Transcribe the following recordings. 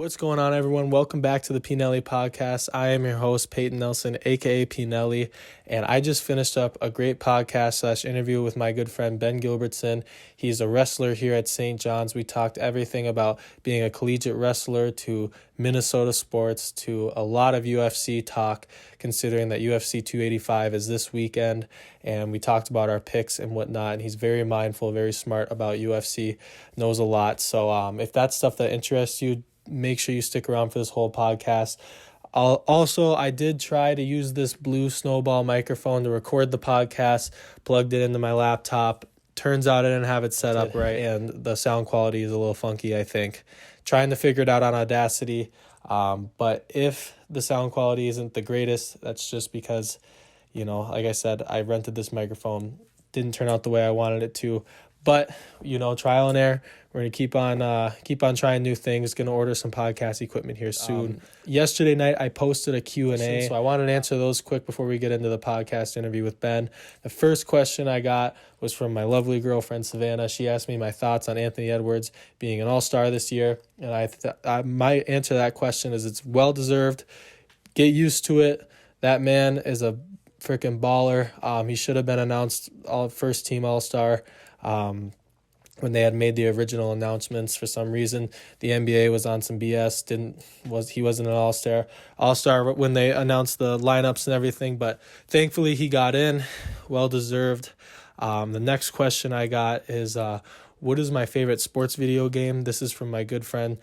What's going on, everyone? Welcome back to the Pnelly Podcast. I am your host, Peyton Nelson, aka Pnelly, and I just finished up a great podcast / interview with my good friend Ben Gilbertson. He's a wrestler here at St. John's. We talked everything about being a collegiate wrestler to Minnesota sports to a lot of UFC talk, considering that UFC 285 is this weekend, and we talked about our picks and whatnot. And he's very mindful, very smart about UFC, knows a lot. So if that's stuff that interests you, make sure you stick around for this whole podcast. I did try to use this blue snowball microphone to record the podcast, plugged it into my laptop. Turns out I didn't have it set up right, and the sound quality is a little funky, I think. Trying to figure it out on Audacity. But if the sound quality isn't the greatest, that's just because, like I said, I rented this microphone. Didn't turn out the way I wanted it to. But, trial and error. We're going to keep on trying new things. Going to order some podcast equipment here soon. Yesterday night, I posted a Q&A, so I wanted to answer those quick before we get into the podcast interview with Ben. The first question I got was from my lovely girlfriend, Savannah. She asked me my thoughts on Anthony Edwards being an all-star this year. And my answer to that question is it's well-deserved. Get used to it. That man is a freaking baller. He should have been announced first-team all-star. When they had made the original announcements, for some reason the NBA was on some BS. He wasn't an all-star when they announced the lineups and everything, but thankfully he got in. Well deserved. The next question I got is what is my favorite sports video game? This is from my good friend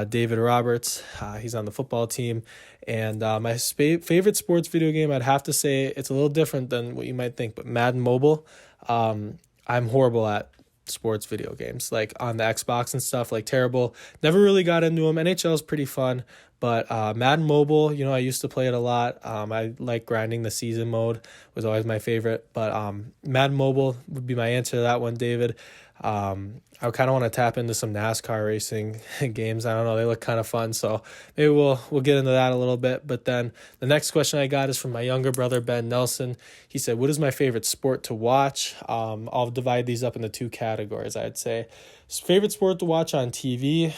David Roberts. He's on the football team. And my favorite sports video game, I'd have to say it's a little different than what you might think, but Madden Mobile. I'm horrible at sports video games, like on the Xbox and stuff, like terrible. Never really got into them. NHL is pretty fun, but Madden Mobile, I used to play it a lot. I like grinding the season mode, was always my favorite, but Madden Mobile would be my answer to that one, David. I kind of want to tap into some NASCAR racing games. I don't know, they look kind of fun, so maybe we'll get into that a little bit. But then the next question I got is from my younger brother, Ben Nelson. He said, what is my favorite sport to watch? I'll divide these up into two categories, I'd say. Favorite sport to watch on TV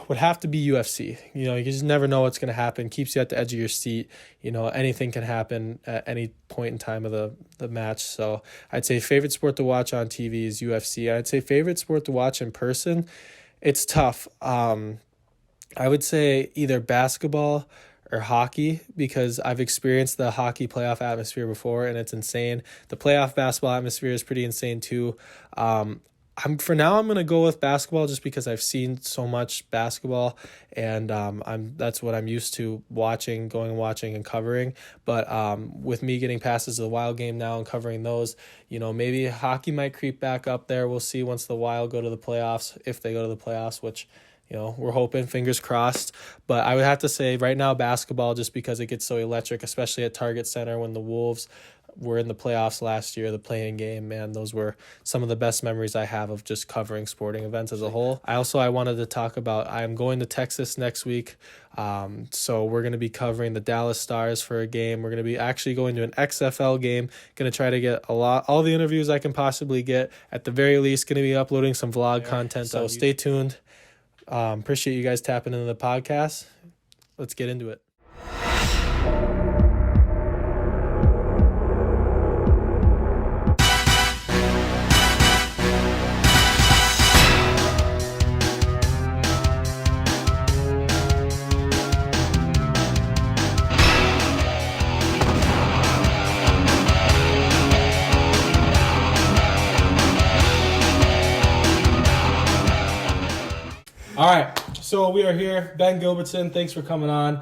would have to be UFC. You just never know what's going to happen. Keeps you at the edge of your seat. Anything can happen at any point in time of the match. So I'd say favorite sport to watch on TV is UFC. I'd say favorite sport to watch in person, it's tough. I would say either basketball or hockey, because I've experienced the hockey playoff atmosphere before and it's insane. The playoff basketball atmosphere is pretty insane too. I'm going to go with basketball just because I've seen so much basketball, and that's what I'm used to watching and covering. But with me getting passes to the Wild game now and covering those, maybe hockey might creep back up there. We'll see once the Wild go to the playoffs, if they go to the playoffs, which we're hoping, fingers crossed. But I would have to say right now basketball, just because it gets so electric, especially at Target Center when the Wolves were in the playoffs last year, the play-in game. Man, those were some of the best memories I have of just covering sporting events as a whole. I wanted to talk about, I'm going to Texas next week. So we're going to be covering the Dallas Stars for a game. We're going to be actually going to an XFL game. Going to try to get all the interviews I can possibly get. At the very least, going to be uploading some vlog content. So stay tuned. Appreciate you guys tapping into the podcast. Let's get into it. All right, so we are here. Ben Gilbertson, thanks for coming on.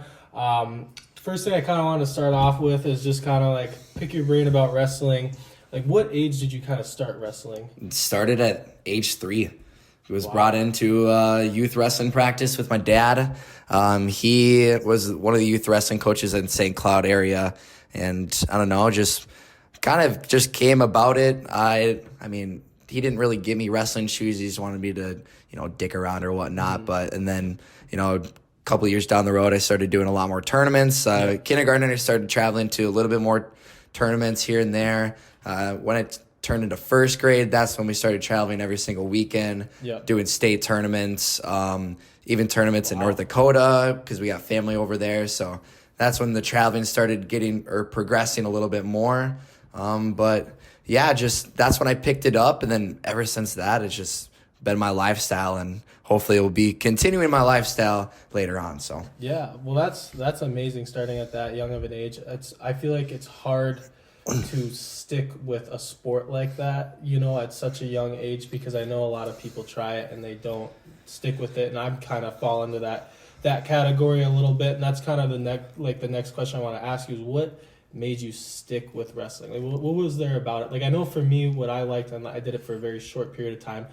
First thing I kind of want to start off with is just kind of like pick your brain about wrestling. Like, what age did you kind of start wrestling? It started at age 3. I was brought into youth wrestling practice with my dad. He was one of the youth wrestling coaches in St. Cloud area, and I don't know, just kind of just came about it. I mean, he didn't really give me wrestling shoes. He just wanted me to, dick around or whatnot. And then, a couple of years down the road, I started doing a lot more tournaments. Kindergarten, I started traveling to a little bit more tournaments here and there. When it turned into first grade, that's when we started traveling every single weekend, doing state tournaments. even tournaments in North Dakota because we got family over there. So that's when the traveling started progressing a little bit more. But yeah, just that's when I picked it up. And then ever since that, it's just been my lifestyle, and hopefully it will be continuing my lifestyle later on. So yeah, well, that's amazing starting at that young of an age. I feel like it's hard to stick with a sport like that, at such a young age, because I know a lot of people try it and they don't stick with it, and I'm kind of fall into that category a little bit. And that's kind of the next question I want to ask you is, what made you stick with wrestling? Like, what was there about it? Like, I know for me, what I liked, and I did it for a very short period of time,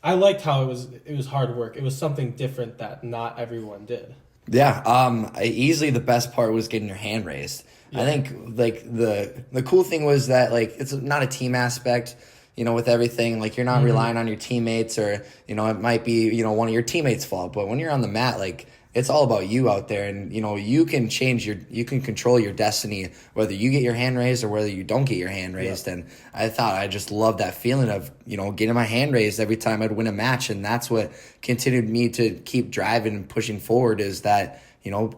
I liked how it was hard work. It was something different that not everyone did. Yeah, easily the best part was getting your hand raised. Yeah. I think like the cool thing was that like it's not a team aspect, with everything. Like you're not relying on your teammates, or it might be one of your teammates' fault. But when you're on the mat, like it's all about you out there, and you can control your destiny, whether you get your hand raised or whether you don't get your hand raised. Yeah. And I just loved that feeling of getting my hand raised every time I'd win a match, and that's what continued me to keep driving and pushing forward, is that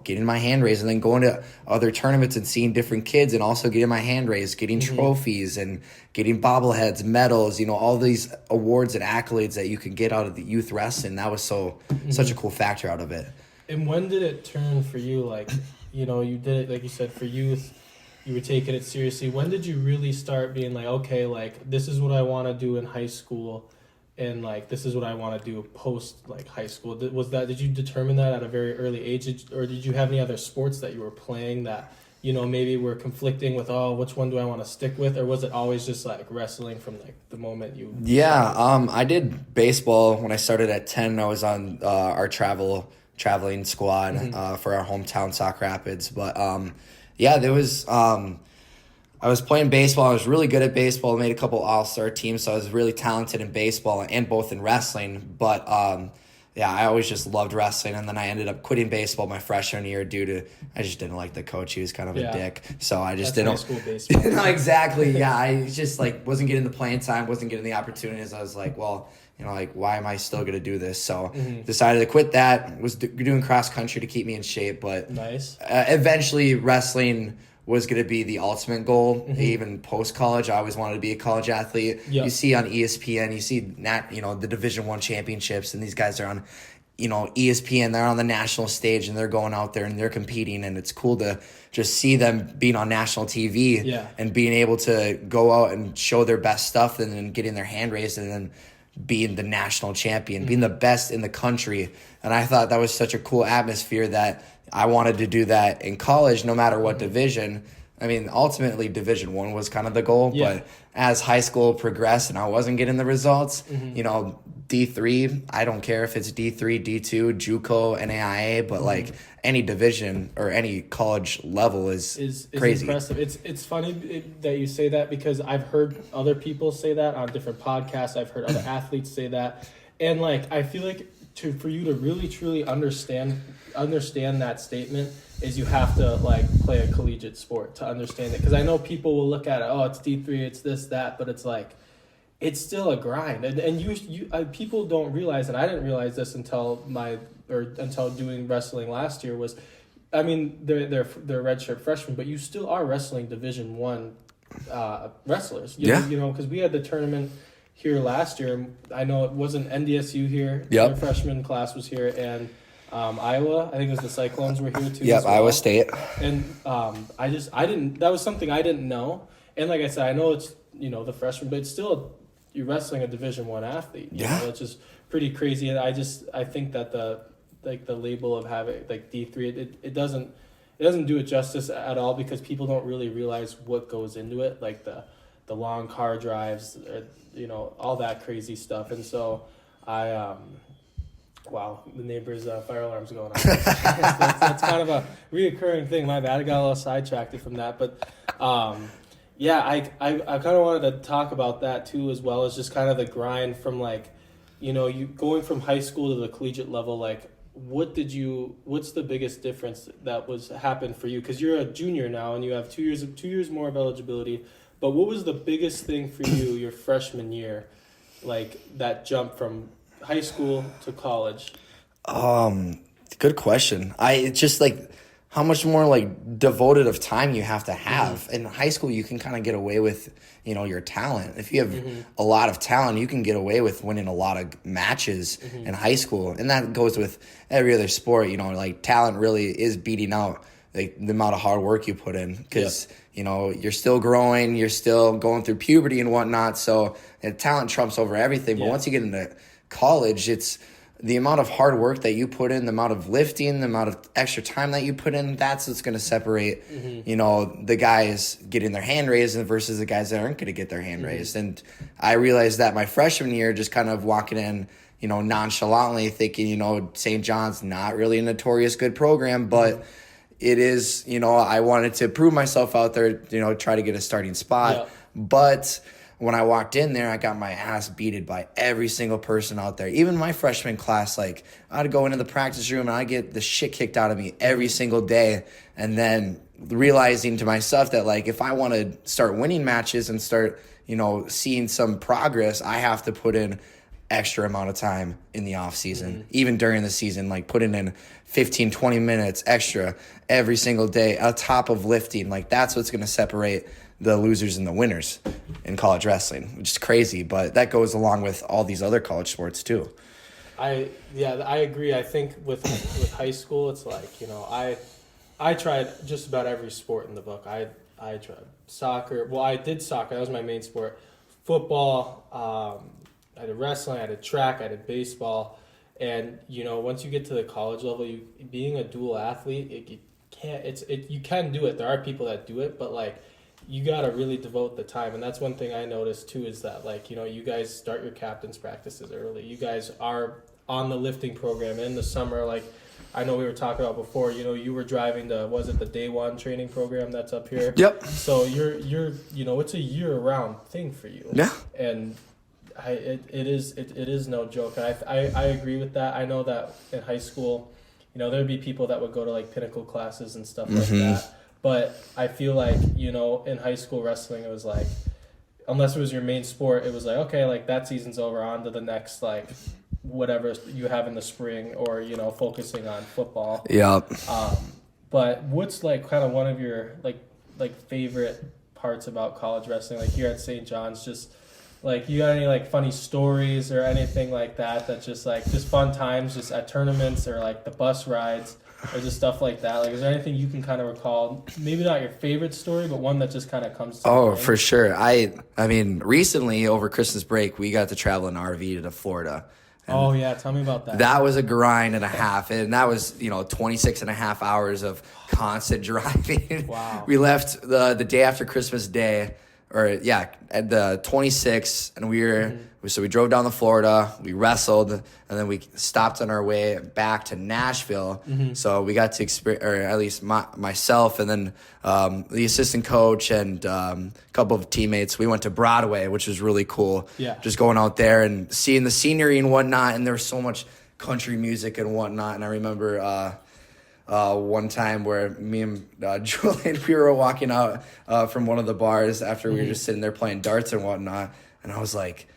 getting my hand raised, and then going to other tournaments and seeing different kids and also getting my hand raised, getting trophies and getting bobbleheads, medals, all these awards and accolades that you can get out of the youth wrestling. That was such a cool factor out of it. And when did it turn for you? Like, you did it, like you said, for youth, you were taking it seriously. When did you really start being like, okay, like this is what I want to do in high school, and like this is what I want to do post like high school? Did you determine that at a very early age, or did you have any other sports that you were playing that maybe were conflicting with, which one do I want to stick with, or was it always just like wrestling from like the moment you? Yeah, I did baseball when I started at 10. I was on our traveling squad for our hometown Sauk Rapids, but there was I was playing baseball. I was really good at baseball. I made a couple all-star teams, so I was really talented in baseball and both in wrestling. But I always just loved wrestling, and then I ended up quitting baseball my freshman year due to I just didn't like the coach. He was kind of a dick, so I just didn't. High school baseball. No, exactly. Yeah, I just wasn't getting the playing time, wasn't getting the opportunities. I was like, well, why am I still going to do this? So decided to quit that. Was doing cross country to keep me in shape, but nice. Eventually wrestling was going to be the ultimate goal. Even post college, I always wanted to be a college athlete. Yep. You see on ESPN, you see the Division I championships, and these guys are on, ESPN. They're on the national stage, and they're going out there and they're competing, and it's cool to just see them being on national TV and being able to go out and show their best stuff, and then getting their hand raised, and then being the national champion, being the best in the country. And I thought that was such a cool atmosphere that I wanted to do that in college, no matter what division. I mean, ultimately Division I was kind of the goal, but as high school progressed and I wasn't getting the results, D3, I don't care if it's D3, D2, JUCO, NAIA, but like any division or any college level is crazy. Impressive. It's funny that you say that, because I've heard other people say that on different podcasts. I've heard other athletes say that, and like I feel like for you to really truly understand that statement is you have to like play a collegiate sport to understand it. Because I know people will look at it, it's D3, it's this, that, but it's like it's still a grind, and you people don't realize, and I didn't realize this until doing wrestling last year, was, I mean, they're redshirt freshmen, but you still are wrestling Division I wrestlers. Because we had the tournament here last year. I know it wasn't NDSU here. Yep. Their freshman class was here, and Iowa, I think it was the Cyclones were here too. Yep, Iowa State. And that was something I didn't know. And like I said, I know it's the freshman, but it's still you're wrestling a Division I athlete. It's just pretty crazy. And I think that the label of having like D3, it doesn't do it justice at all, because people don't really realize what goes into it, like the long car drives, all that crazy stuff. And so wow, the neighbor's fire alarm's going on. that's kind of a reoccurring thing. My bad, I got a little sidetracked from that, but I kind of wanted to talk about that too, as well as just kind of the grind from like, you going from high school to the collegiate level. Like, what's the biggest difference that happened for you? Because you're a junior now and you have 2 years more of eligibility. But what was the biggest thing for you your freshman year, like that jump from high school to college? Good question. It's just like how much more like devoted of time you have to have. In high school, you can kind of get away with, your talent. If you have a lot of talent, you can get away with winning a lot of matches in high school. And that goes with every other sport, like talent really is beating out like the amount of hard work you put in because, you're still growing, you're still going through puberty and whatnot. So talent trumps over everything. But once you get into college, it's the amount of hard work that you put in, the amount of lifting, the amount of extra time that you put in, that's what's going to separate, the guys getting their hand raised versus the guys that aren't going to get their hand raised. And I realized that my freshman year, just kind of walking in, nonchalantly thinking, St. John's not really a notorious good program, but it is, I wanted to prove myself out there, try to get a starting spot. Yeah. But when I walked in there, I got my ass beaten by every single person out there. Even my freshman class, like I'd go into the practice room and I'd get the shit kicked out of me every single day. And then realizing to myself that like, if I want to start winning matches and start, seeing some progress, I have to put in extra amount of time in the off season, even during the season, like putting in 15, 20 minutes extra every single day on top of lifting. Like that's what's going to separate the losers and the winners in college wrestling, which is crazy, but that goes along with all these other college sports too. I agree. I think with high school, it's like, I tried just about every sport in the book. I tried soccer. Well, I did soccer. That was my main sport. Football, I did wrestling, I did track, I did baseball. And, once you get to the college level, being a dual athlete, you can do it. There are people that do it, but like, you got to really devote the time. And that's one thing I noticed too, is that like, you guys start your captain's practices early. You guys are on the lifting program in the summer. Like I know we were talking about before, you were driving the day one training program that's up here? Yep. So you're it's a year round thing for you. Yeah. And it is no joke. I agree with that. I know that in high school, there'd be people that would go to like pinnacle classes and stuff like that. But I feel like, in high school wrestling, it was like, unless it was your main sport, it was like, okay, like that season's over, on to the next, like, whatever you have in the spring, or, focusing on football. Yeah. But what's like kind of one of your like favorite parts about college wrestling, like here at St. John's, just like you got any like funny stories or anything like that, that's just like just fun times just at tournaments or like the bus rides? Or just stuff like that. Like, is there anything you can kind of recall? Maybe not your favorite story, but one that just kind of comes to mind? For sure. I mean, recently over Christmas break, we got to travel in RV to Florida. Oh, yeah. Tell me about that. That was a grind and a half. And that was, 26 and a half hours of constant driving. Wow. We left the day after Christmas Day, at the 26th, and so we drove down to Florida, we wrestled, and then we stopped on our way back to Nashville. So we got to experience, or at least myself, and then the assistant coach and a couple of teammates, we went to Broadway, which was really cool. Yeah. Just going out there and seeing the scenery and whatnot, and there was so much country music and whatnot. And I remember one time where me and Julian, we were walking out from one of the bars after we were just sitting there playing darts and whatnot, and I was like,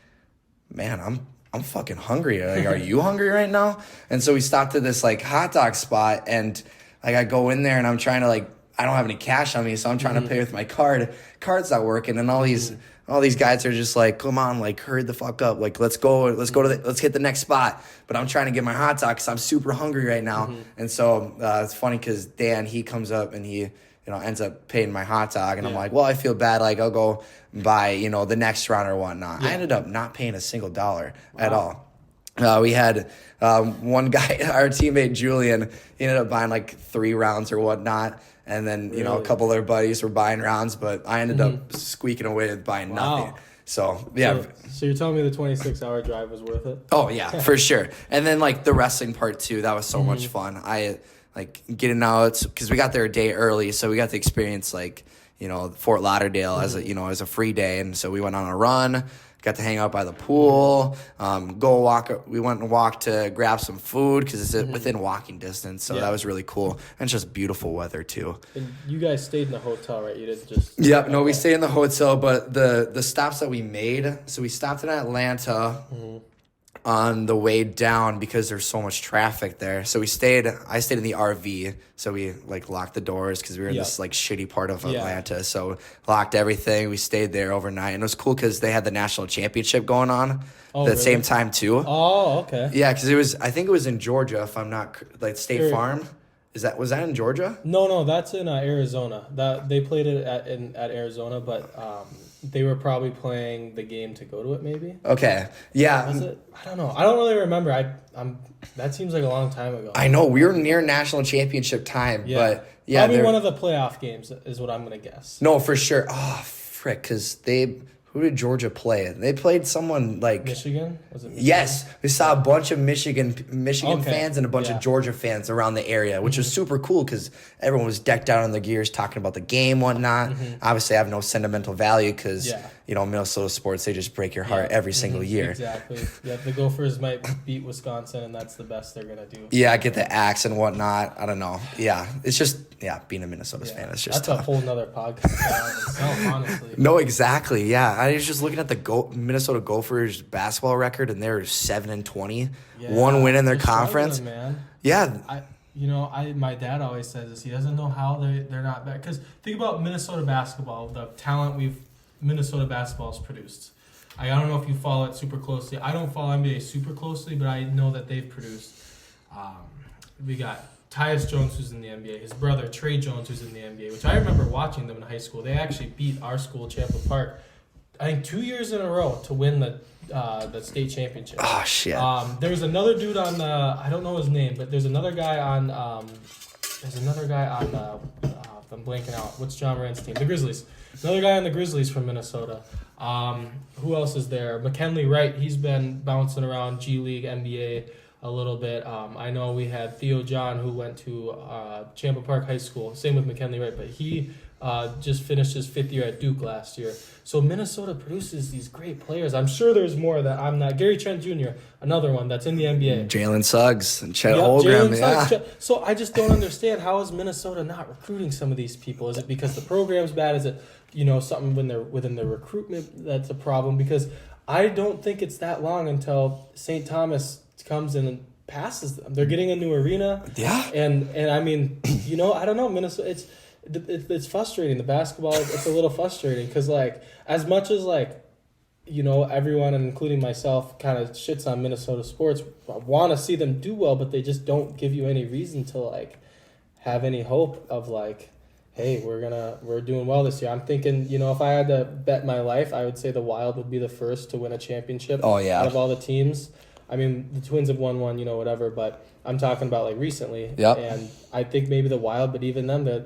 man, I'm fucking hungry. Like, are you hungry right now? And so we stopped at this like hot dog spot, and like I go in there and I'm trying to like, I don't have any cash on me, so I'm trying to pay with my card. Card's not working, and all these guys are just like, come on, like hurry the fuck up, like let's hit the next spot. But I'm trying to get my hot dog because I'm super hungry right now. And so it's funny because Dan, he comes up and he ends up paying my hot dog, and I'm like, well, I feel bad, like I'll go buy the next round or whatnot. I ended up not paying a single dollar at all. We had one guy, our teammate Julian, he ended up buying like 3 rounds or whatnot. And then, a couple of their buddies were buying rounds, but I ended up squeaking away with buying nothing. So, yeah. So you're telling me the 26-hour drive was worth it? Oh, yeah, for sure. And then, like, the wrestling part, too, that was so much fun. I, like, getting out, because we got there a day early, so we got to experience, like, Fort Lauderdale as a free day. And so we went on a run. Got to hang out by the pool, we went and walked to grab some food because it's within walking distance. So that was really cool. And it's just beautiful weather too. And you guys stayed in the hotel, right? You didn't just... Yep. No, we stayed in the hotel, but the stops that we made, so we stopped in Atlanta on the way down because there's so much traffic there. So I stayed in the RV. So we like locked the doors because we were in this like shitty part of Atlanta. So locked everything. We stayed there overnight, and it was cool because they had the national championship going on at the same time too. Oh, okay. Yeah, because I think it was in Georgia, if I'm not like State Farm. Was that in Georgia? No, that's in Arizona. That they played it at Arizona, but they were probably playing the game to go to it, maybe. Okay, yeah. Was it? I don't know. I don't really remember. I'm. That seems like a long time ago. I know we were near national championship time, but yeah, probably one of the playoff games is what I'm gonna guess. No, for sure. Oh, frick, because who did Georgia play? They played someone like Michigan. Was it Michigan? Yes, we saw a bunch of Michigan fans and a bunch of Georgia fans around the area, which was super cool because everyone was decked out on their gears, talking about the game, whatnot. Obviously, I have no sentimental value because Minnesota sports, they just break your heart every single year. Exactly. Yeah, the Gophers might beat Wisconsin, and that's the best they're gonna do. Yeah, get the axe and whatnot. I don't know. Yeah, it's just being a Minnesota fan, it's just that's tough. a whole nother podcast itself, honestly. No, exactly. Yeah, I was just looking at the Minnesota Gophers basketball record, and they're 7-20, one win in their conference. Man. Yeah, my dad always says this. He doesn't know how they're not bad. Because think about Minnesota basketball, the talent Minnesota basketball has produced. I don't know if you follow it super closely. I don't follow NBA super closely, but I know that they've produced. We got Tyus Jones, who's in the NBA. His brother, Trey Jones, who's in the NBA, which I remember watching them in high school. They actually beat our school, Champa Park, I think 2 years in a row to win the state championship. Oh, shit. There's another dude on I don't know his name, but there's another guy on I'm blanking out. What's John Morant's team? The Grizzlies. Another guy on the Grizzlies from Minnesota. Who else is there? McKinley Wright. He's been bouncing around G League, NBA a little bit. I know we had Theo John, who went to Champa Park High School. Same with McKinley Wright, but he just finished his 5th year at Duke last year. So Minnesota produces these great players. I'm sure there's more that I'm not. Gary Trent Jr., another one that's in the NBA. Jalen Suggs and Chet Holmgren. Yeah. So I just don't understand, how is Minnesota not recruiting some of these people? Is it because the program's bad? Is it something when they're within the recruitment that's a problem? Because I don't think it's that long until St. Thomas comes in and passes them. They're getting a new arena. Yeah. And I mean, I don't know, Minnesota. It's frustrating. The basketball, it's a little frustrating because, like, as much as, like, everyone, including myself, kind of shits on Minnesota sports, I want to see them do well, but they just don't give you any reason to, like, have any hope of, like, hey, we're doing well this year. I'm thinking, if I had to bet my life, I would say the Wild would be the first to win a championship. Oh, yeah. Out of all the teams. I mean, the Twins have won one, whatever, but I'm talking about, like, recently. Yep. And I think maybe the Wild, but even them, they're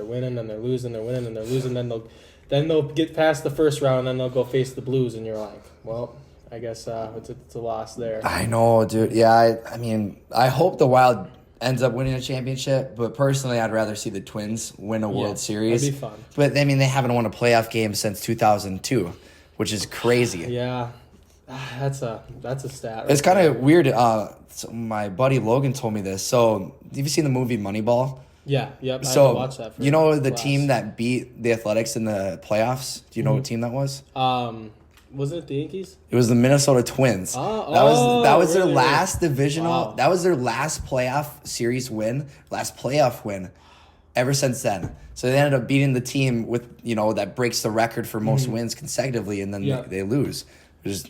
winning and they're losing, they're winning and they're losing. Then they'll get past the first round and then they'll go face the Blues, and you're like, well, I guess it's a loss there. I know, dude. Yeah, I mean, I hope the Wild ends up winning a championship, but personally, I'd rather see the Twins win a World Series. That'd be fun. But, I mean, they haven't won a playoff game since 2002, which is crazy. Yeah. That's a stat. Right? It's kind of weird. So my buddy Logan told me this. So, have you seen the movie Moneyball? Yeah, yep. So, I watched that. The team that beat the Athletics in the playoffs? Do you know what team that was? Wasn't it the Yankees? It was the Minnesota Twins. That was their last divisional. Wow. That was their last playoff series win, last playoff win ever since then. So they ended up beating the team with, that breaks the record for most wins consecutively, and then they lose.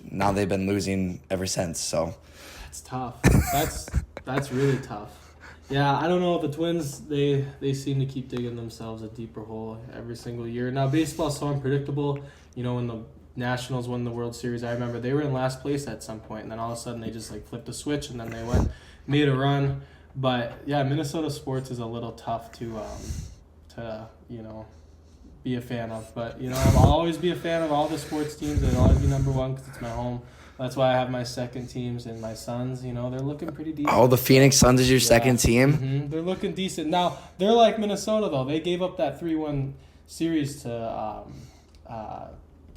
Now they've been losing ever since. So that's tough. That's really tough. Yeah, I don't know. The Twins, they seem to keep digging themselves a deeper hole every single year. Now, baseball's so unpredictable. When the Nationals won the World Series, I remember they were in last place at some point, and then all of a sudden they just, like, flipped a switch, and then they made a run. But, yeah, Minnesota sports is a little tough to be a fan of. But, I'll always be a fan of all the sports teams. They'll always be number one because it's my home. That's why I have my second teams, and my Suns, they're looking pretty decent. Oh, the Phoenix Suns is your second team? Mm-hmm. They're looking decent. Now, they're like Minnesota, though. They gave up that 3-1 series to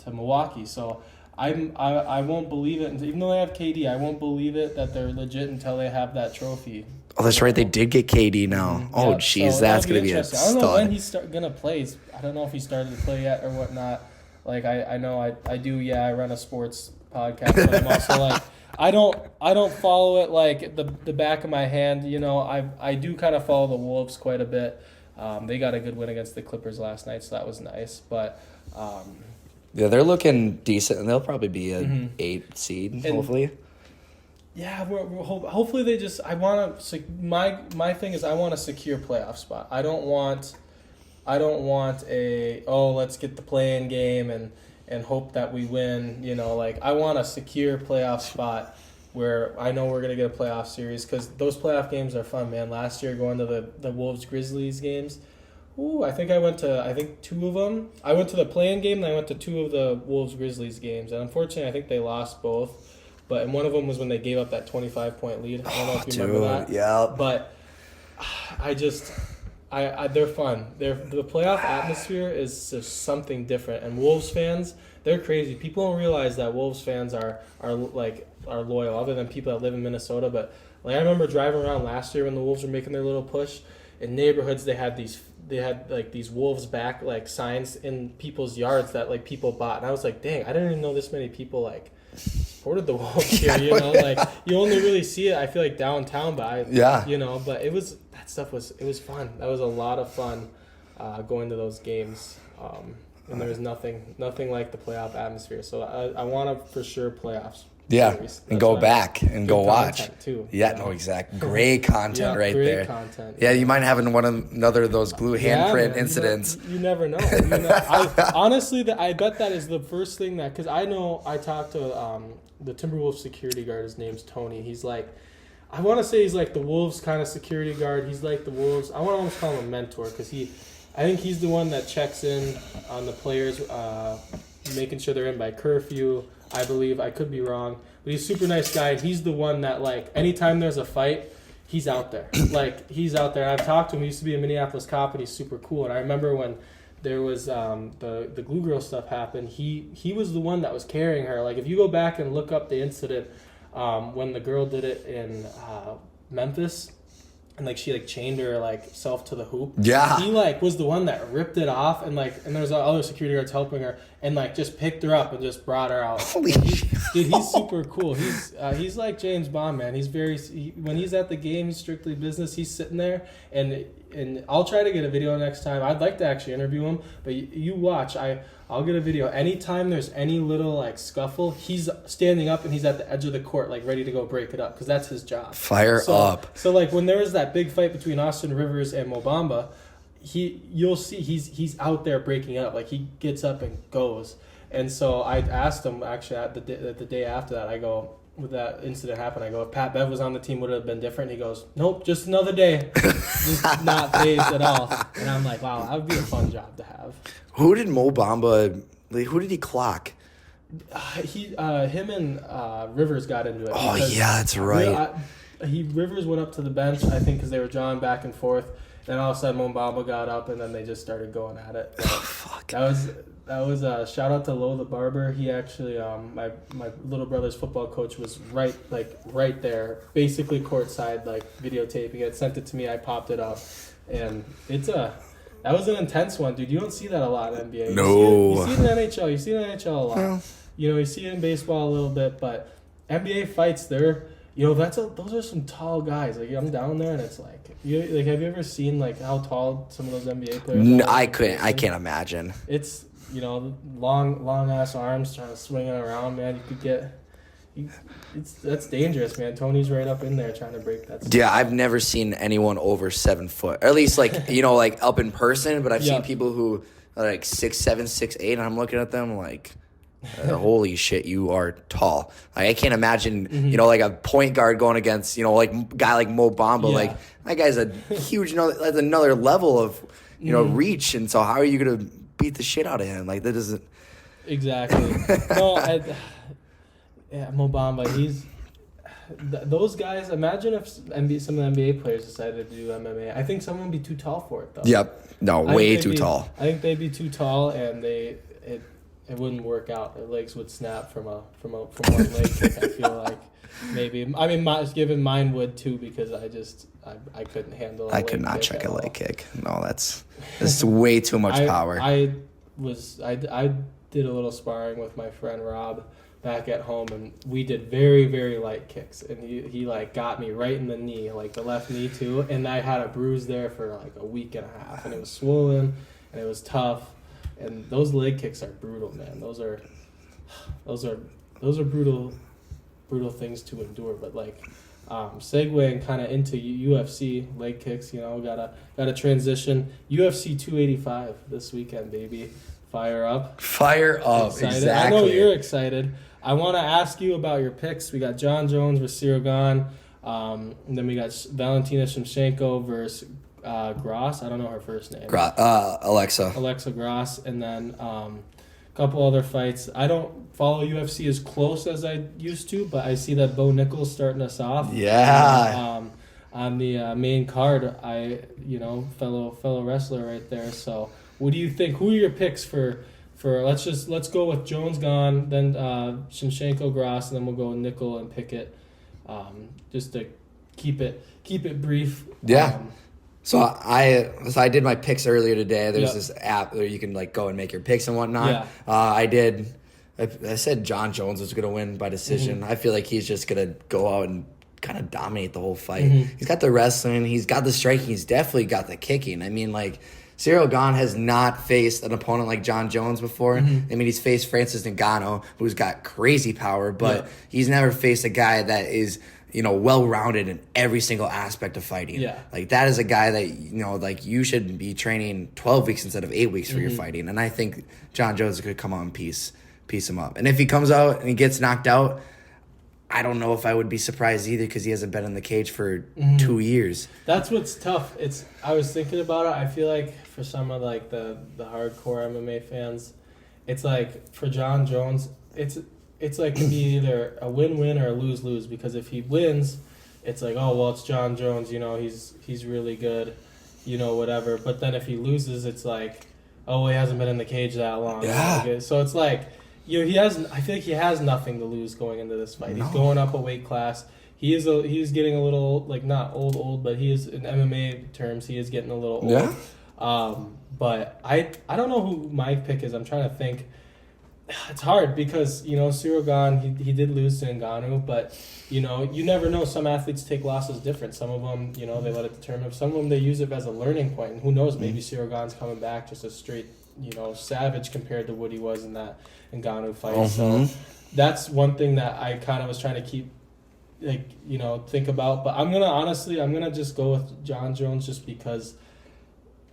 Milwaukee. So I won't believe it. Even though they have KD, I won't believe it that they're legit until they have that trophy. Oh, that's right. They did get KD now. Mm-hmm. Oh, jeez. So that's going to be a stud. I don't know when he's going to play. I don't know if he started to play yet or whatnot. Like, I know I do, I run a sports podcast, but I'm also like, I don't follow it like the back of my hand. You know, I do kind of follow the Wolves quite a bit. They got a good win against the Clippers last night, so that was nice. But yeah, they're looking decent, and they'll probably be an 8 seed, hopefully. Yeah, hopefully they just. I want to. My thing is I want a secure playoff spot. I don't want a let's get the play-in game and hope that we win. You know, like I want a secure playoff spot where I know we're gonna get a playoff series because those playoff games are fun, man. Last year going to the Wolves Grizzlies games. I think I went to 2 of them. I went to the play-in game, and I went to 2 of the Wolves Grizzlies games. And unfortunately, I think they lost both. But and one of them was when they gave up that 25-point lead. I don't know if you remember that. Yeah. But they're fun. The playoff atmosphere is just something different. And Wolves fans, they're crazy. People don't realize that Wolves fans are loyal, other than people that live in Minnesota. But like I remember driving around last year when the Wolves were making their little push in neighborhoods. They had these Wolves back like signs in people's yards that like people bought, and I was like, dang, I didn't even know this many people like supported the Wolves here. You know, like you only really see it, I feel like downtown, but but it was fun. That was a lot of fun going to those games, and there was nothing like the playoff atmosphere. So I want to for sure playoffs. Yeah, series. and go back and go watch. Too. Yeah, no, exactly. Great content right great there. Content. Yeah, you might have another of those blue handprint incidents. You never know. Honestly, I bet that is the first thing that, because I know I talked to the Timberwolves security guard. His name's Tony. He's like, I want to say he's like the Wolves kind of security guard. He's like the Wolves. I want to almost call him a mentor because I think he's the one that checks in on the players, making sure they're in by curfew. I believe. I could be wrong. But he's a super nice guy. He's the one that, like, anytime there's a fight, he's out there. Like, he's out there. I've talked to him. He used to be a Minneapolis cop, and he's super cool. And I remember when there was the Glue Girl stuff happened, he was the one that was carrying her. Like, if you go back and look up the incident when the girl did it in Memphis, and like she like chained her like self to the hoop. Yeah. He like was the one that ripped it off, and there was other security guards helping her, and like just picked her up and just brought her out. Holy shit. Dude, he's super cool. He's like James Bond, man. He's when he's at the game, he's strictly business. He's sitting there, and I'll try to get a video next time. I'd like to actually interview him, but you watch. I'll get a video. Anytime there's any little like scuffle, he's standing up and he's at the edge of the court, like ready to go break it up, because that's his job. Fire up. So like when there was that big fight between Austin Rivers and Mo Bamba, you'll see he's out there breaking it up. Like he gets up and goes. And so I asked him actually at the day after that. I go, when that incident happened, I go, if Pat Bev was on the team, would it have been different? He goes, nope, just another day. Just not phased at all. And I'm like, wow, that would be a fun job to have. Who did Mo Bamba, who did he clock? Him and Rivers got into it. Oh, yeah, that's right. Rivers went up to the bench, I think, because they were jawing back and forth. Then all of a sudden, Mo Bamba got up, and then they just started going at it. Oh, fuck. That was a shout out to Lo the barber. He actually, my little brother's football coach was right there, basically courtside, like videotaping it. Sent it to me. I popped it up, and that was an intense one, dude. You don't see that a lot in NBA. No. You see it in the NHL. You see it in the NHL a lot. Well. You see it in baseball a little bit, but NBA fights, those are some tall guys. Like I'm down there, and it's like, have you ever seen like how tall some of those NBA players are? No, I can't imagine. It's long ass arms trying to swing it around, man. You could get. That's dangerous, man. Tony's right up in there trying to break that stuff. Yeah, I've never seen anyone over 7 foot, or at least like like up in person. But I've seen people who are like 6'7", 6'8", and I'm looking at them like, holy shit, you are tall. Like I can't imagine, like a point guard going against, like a guy like Mo Bamba. Yeah. Like that guy's a huge, that's another level of, reach. And so how are you gonna beat the shit out of him? Like that doesn't. Exactly. No, Mo Bamba, those guys. Imagine if some of the NBA players decided to do MMA. I think someone would be too tall for it, though. Yep. No, way too tall. I think they'd be too tall, and it wouldn't work out. Their legs would snap from one leg kick. I feel like maybe. I mean, given mine would too, because I couldn't handle. I could not check a leg kick. No, that's way too much power. I did a little sparring with my friend Rob back at home, and we did very, very light kicks, and he like got me right in the knee, like the left knee too, and I had a bruise there for like a week and a half, and it was swollen, and it was tough, and those leg kicks are brutal, man. Those are brutal things to endure, but like segueing kind of into UFC leg kicks, gotta transition. UFC 285 this weekend, baby. Fire up. Excited. Exactly. I know you're excited. I want to ask you about your picks. We got John Jones versus Cyril Gane. And then we got Valentina Shevchenko versus Gross. I don't know her first name. Alexa. Alexa Gross. And then a couple other fights. I don't follow UFC as close as I used to, but I see that Bo Nickal's starting us off. Yeah. On the main card, fellow wrestler right there. So what do you think? Who are your picks for let's go with Jones Gane, then Shevchenko Gross, and then we'll go with Nickal and Pickett. Just to keep it brief. Yeah. So I did my picks earlier today. There's this app where you can like go and make your picks and whatnot. Yeah. I said John Jones was going to win by decision. I feel like he's just going to go out and kind of dominate the whole fight. He's got the wrestling. He's got the striking. He's definitely got the kicking. I mean, like, Cyril Gane has not faced an opponent like John Jones before. I mean, he's faced Francis Ngannou, who's got crazy power, but he's never faced a guy that is, well-rounded in every single aspect of fighting. Yeah. Like, that is a guy that, you should be training 12 weeks instead of 8 weeks for your fighting. And I think John Jones could come out and piece him up. And if he comes out and he gets knocked out, I don't know if I would be surprised either because he hasn't been in the cage for 2 years. That's what's tough. I was thinking about it. I feel like for some of like the hardcore MMA fans, it's like for John Jones, it's like can be either a win-win or a lose-lose, because if he wins, it's like, oh well, it's John Jones. He's really good, whatever. But then if he loses, it's like, oh well, he hasn't been in the cage that long. Yeah. So it's like. I feel like he has nothing to lose going into this fight. No. He's going up a weight class. He's getting a little, like, not old, but he is, in MMA terms, he is getting a little old. Yeah. But I don't know who my pick is. I'm trying to think. It's hard because, Cyril Gane, he did lose to Ngannou, but, you never know. Some athletes take losses different. Some of them, they let it determine. Some of them, they use it as a learning point. And who knows, maybe Cyril Gane's coming back just a straight, savage compared to what he was in that Ngannou fight. So that's one thing that I kind of was trying to keep, think about. But I'm gonna just go with John Jones just because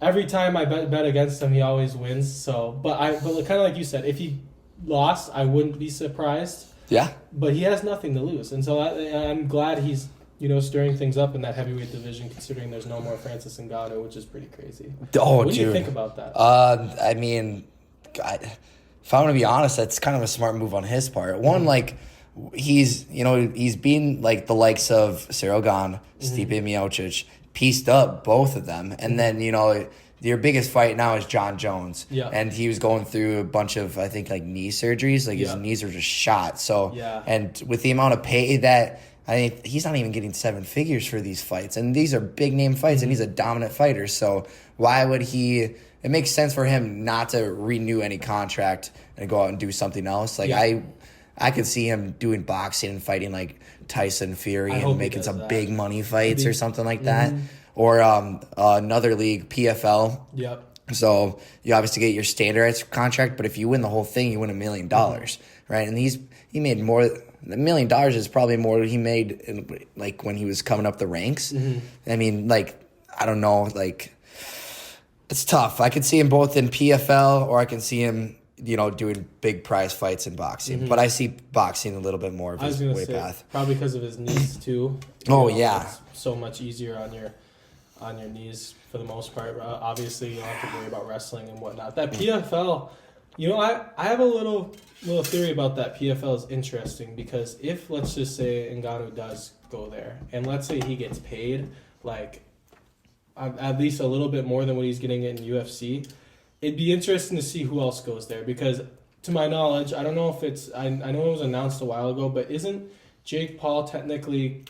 every time I bet against him, he always wins. So, but kind of like you said, if he lost, I wouldn't be surprised. Yeah. But he has nothing to lose, and so I'm glad he's stirring things up in that heavyweight division, considering there's no more Francis Ngannou, which is pretty crazy. Oh, what do you think about that? I mean, God, if I'm going to be honest, that's kind of a smart move on his part. One, like, he's been like the likes of Cyril Gane, Stipe Miocic, pieced up both of them. And then, your biggest fight now is John Jones. Yeah. And he was going through a bunch of, I think, like knee surgeries. Like, his knees were just shot. So, and with the amount of pay that, I think he's not even getting 7 figures for these fights. And these are big name fights, and he's a dominant fighter. So why would he... It makes sense for him not to renew any contract and go out and do something else. Like, I could see him doing boxing and fighting like Tyson Fury and making some big money fights or something like that. Or another league, PFL. Yep. So you obviously get your standardized contract, but if you win the whole thing, you win $1 million, right? And he made more... $1 million is probably more than he made when he was coming up the ranks. I mean, like, I don't know, like... It's tough. I could see him both in PFL, or I can see him, doing big prize fights in boxing. But I see boxing a little bit more of his way path. Probably because of his knees too. Yeah. It's so much easier on your knees for the most part. Obviously, you don't have to worry about wrestling and whatnot. That PFL, I have a little theory about that. PFL is interesting because if, let's just say, Ngannou does go there, and let's say he gets paid like at least a little bit more than what he's getting in UFC, it'd be interesting to see who else goes there, because to my knowledge, I don't know if it's, I know it was announced a while ago, but isn't Jake Paul technically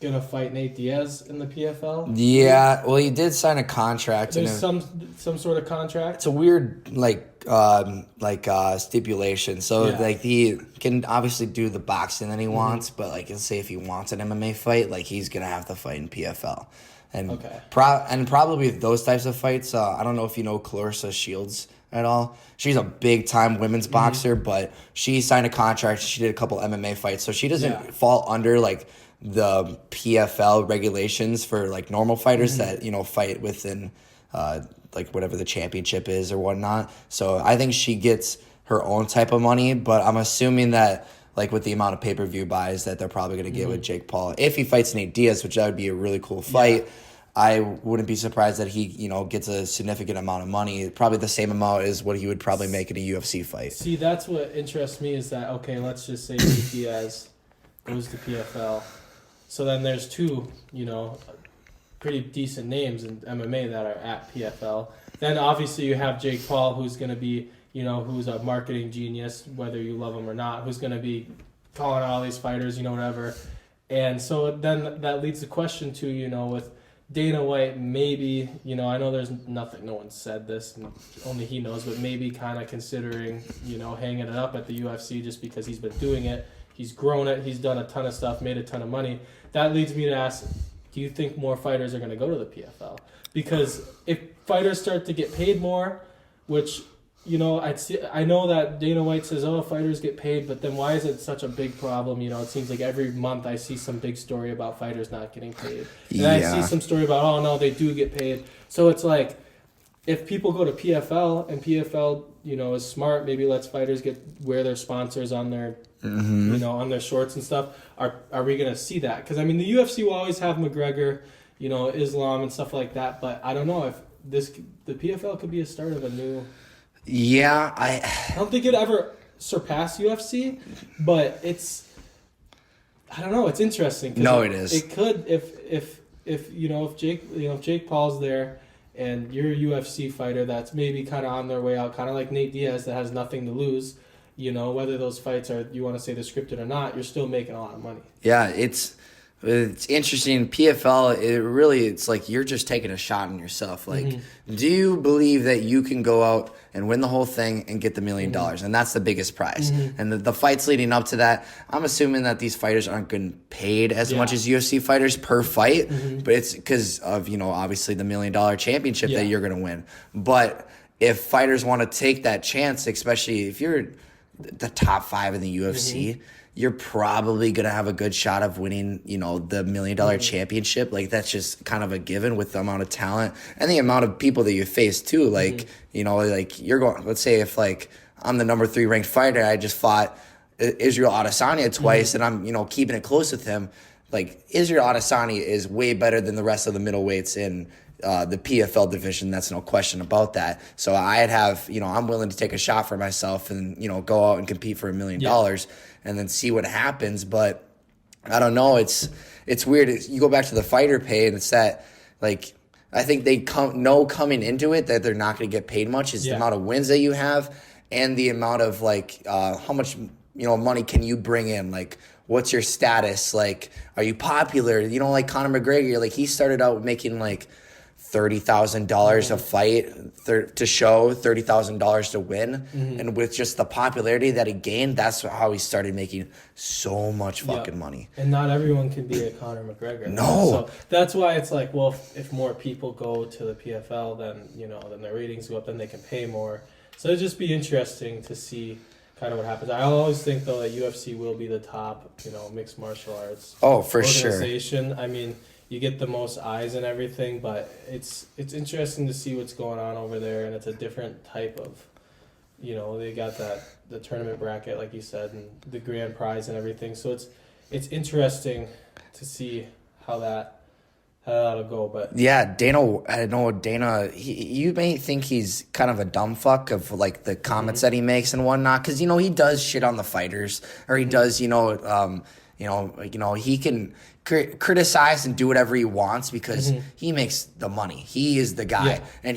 going to fight Nate Diaz in the PFL? Yeah, well, he did sign a contract. There's some sort of contract? It's a weird, like, stipulation. So like he can obviously do the boxing that he wants, but like let's say if he wants an MMA fight, like he's gonna have to fight in PFL. And probably those types of fights. I don't know if you know Clarissa Shields at all. She's a big time women's boxer, but she signed a contract. She did a couple MMA fights, so she doesn't fall under like the PFL regulations for like normal fighters that fight within like whatever the championship is or whatnot. So I think she gets her own type of money, but I'm assuming that like with the amount of pay-per-view buys that they're probably going to get with Jake Paul, if he fights Nate Diaz, which that would be a really cool fight. I wouldn't be surprised that he, gets a significant amount of money, probably the same amount as what he would probably make in a UFC fight. See, that's what interests me is that, okay, let's just say Nate Diaz goes to PFL. So then there's two, pretty decent names in MMA that are at PFL. Then obviously you have Jake Paul, who's going to be, who's a marketing genius, whether you love him or not, who's going to be calling out all these fighters, whatever. And so then that leads the question to, with Dana White, maybe, I know there's nothing, no one said this, and only he knows, but maybe kind of considering, hanging it up at the UFC just because he's been doing it. He's grown it. He's done a ton of stuff, made a ton of money. That leads me to ask, do you think more fighters are going to go to the PFL? Because if fighters start to get paid more, which, I know that Dana White says, fighters get paid, but then why is it such a big problem? It seems like every month I see some big story about fighters not getting paid. And I see some story about, no, they do get paid. So it's like, if people go to PFL and PFL, is smart, maybe lets fighters wear their sponsors on their, on their shorts and stuff. Are we going to see that? Because, the UFC will always have McGregor, Islam and stuff like that. But I don't know if the PFL could be a start of a new... Yeah, I don't think it'd ever surpass UFC, but I don't know, it's interesting. No, it is. It could if Jake Paul's there and you're a UFC fighter that's maybe kind of on their way out, kind of like Nate Diaz that has nothing to lose, whether those fights are, you want to say they're scripted or not, you're still making a lot of money. Yeah, it's interesting. PFL, it's like you're just taking a shot on yourself. Like, do you believe that you can go out and win the whole thing and get the $1 million? And that's the biggest prize. And the fights leading up to that, I'm assuming that these fighters aren't getting paid as much as UFC fighters per fight, but it's because of, obviously the $1 million championship that you're going to win. But if fighters want to take that chance, especially if you're the top 5 in the UFC, you're probably going to have a good shot of winning, the $1 million championship. Like, that's just kind of a given with the amount of talent and the amount of people that you face, too. Like, like you're going, let's say if, like, I'm the number 3 ranked fighter, I just fought Israel Adesanya twice, and I'm, keeping it close with him. Like, Israel Adesanya is way better than the rest of the middleweights in the PFL division. That's no question about that. So I'd have, I'm willing to take a shot for myself and, go out and compete for $1 million and then see what happens. But I don't know. It's weird. You go back to the fighter pay, and it's that, like, I think they know coming into it that they're not going to get paid much. It's the amount of wins that you have and the amount of, like, how much, money can you bring in? Like, what's your status? Like, are you popular? Like Conor McGregor, like, he started out making, like, $30,000 a fight to show, $30,000 to win. And with just the popularity that he gained, that's how he started making so much fucking money. And not everyone can be a Conor McGregor. No. So that's why it's like, well, if more people go to the PFL, then, then their ratings go up, then they can pay more. So it'd just be interesting to see kind of what happens. I always think, though, that UFC will be the top, mixed martial arts organization. Sure. You get the most eyes and everything, but it's interesting to see what's going on over there, and it's a different type of, they got the tournament bracket, like you said, and the grand prize and everything. So it's interesting to see how that'll go. But yeah, Dana, you may think he's kind of a dumb fuck of like the comments that he makes and whatnot, because he does shit on the fighters, or he does, he can criticize and do whatever he wants because he makes the money. He is the guy. And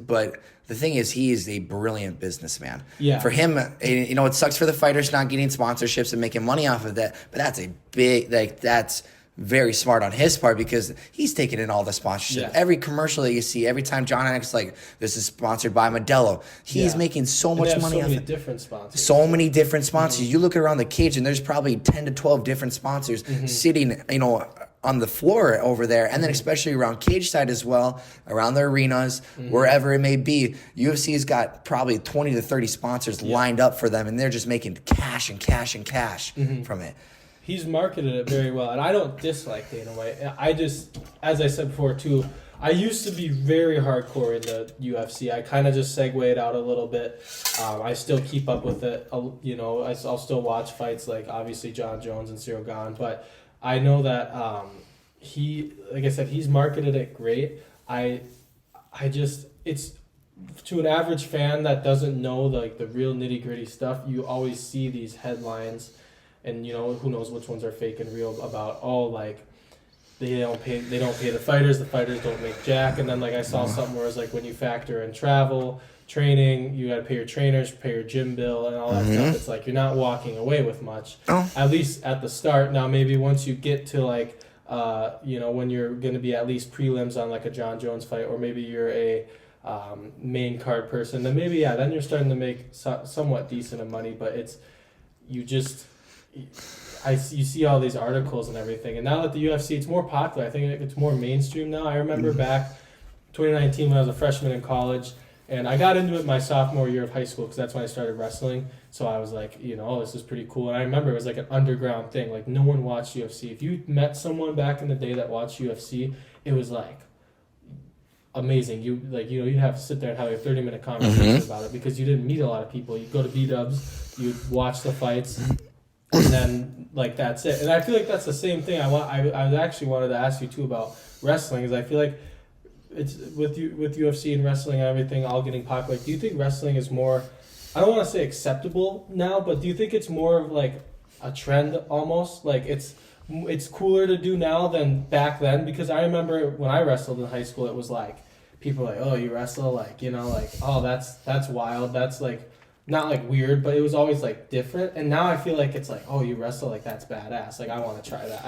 but the thing is, he is a brilliant businessman. Yeah. For him, it sucks for the fighters not getting sponsorships and making money off of that, but that's a big, like, that's very smart on his part because he's taking in all the sponsorship. Yeah. Every commercial that you see, every time John X like this is sponsored by Modelo, he's making so much money. So many different sponsors. So many different sponsors. You look around the cage and there's probably 10 to 12 different sponsors sitting, on the floor over there, and then especially around cage side as well, around the arenas, wherever it may be. UFC's got probably 20 to 30 sponsors lined up for them, and they're just making cash and cash and cash from it. He's marketed it very well, and I don't dislike Dana White. I just, as I said before too, I used to be very hardcore in the UFC. I kind of just segued out a little bit. I still keep up with it. I'll still watch fights like obviously John Jones and Cyril Gane, but I know that like I said, he's marketed it great. It's to an average fan that doesn't know like the real nitty gritty stuff. You always see these headlines, and who knows which ones are fake and real about like they don't pay the fighters don't make jack. And then like I saw something where it's like when you factor in travel, training, you got to pay your trainers, pay your gym bill, and all that stuff. It's like you're not walking away with much, at least at the start. Now maybe once you get to like when you're going to be at least prelims on like a John Jones fight, or maybe you're a main card person, then maybe then you're starting to make somewhat decent of money. But you see all these articles and everything, and now that the UFC, it's more popular. I think it's more mainstream now. I remember back 2019 when I was a freshman in college, and I got into it my sophomore year of high school because that's when I started wrestling. So I was like, this is pretty cool. And I remember it was like an underground thing. Like no one watched UFC. If you met someone back in the day that watched UFC, it was like amazing. You'd have to sit there and have a 30-minute conversation about it because you didn't meet a lot of people. You'd go to B-dubs, you'd watch the fights, and then like that's it. And I feel like that's the same thing. I actually wanted to ask you too about wrestling, is I feel like it's with UFC and wrestling and everything all getting popular. Do you think wrestling is more, I don't want to say acceptable now, but do you think it's more of like a trend almost? Like it's cooler to do now than back then? Because I remember when I wrestled in high school, it was like people were like, oh, you wrestle, like oh, that's wild. That's like not like weird, but it was always like different. And now I feel like it's like, oh, you wrestle, like that's badass. Like I want to try that.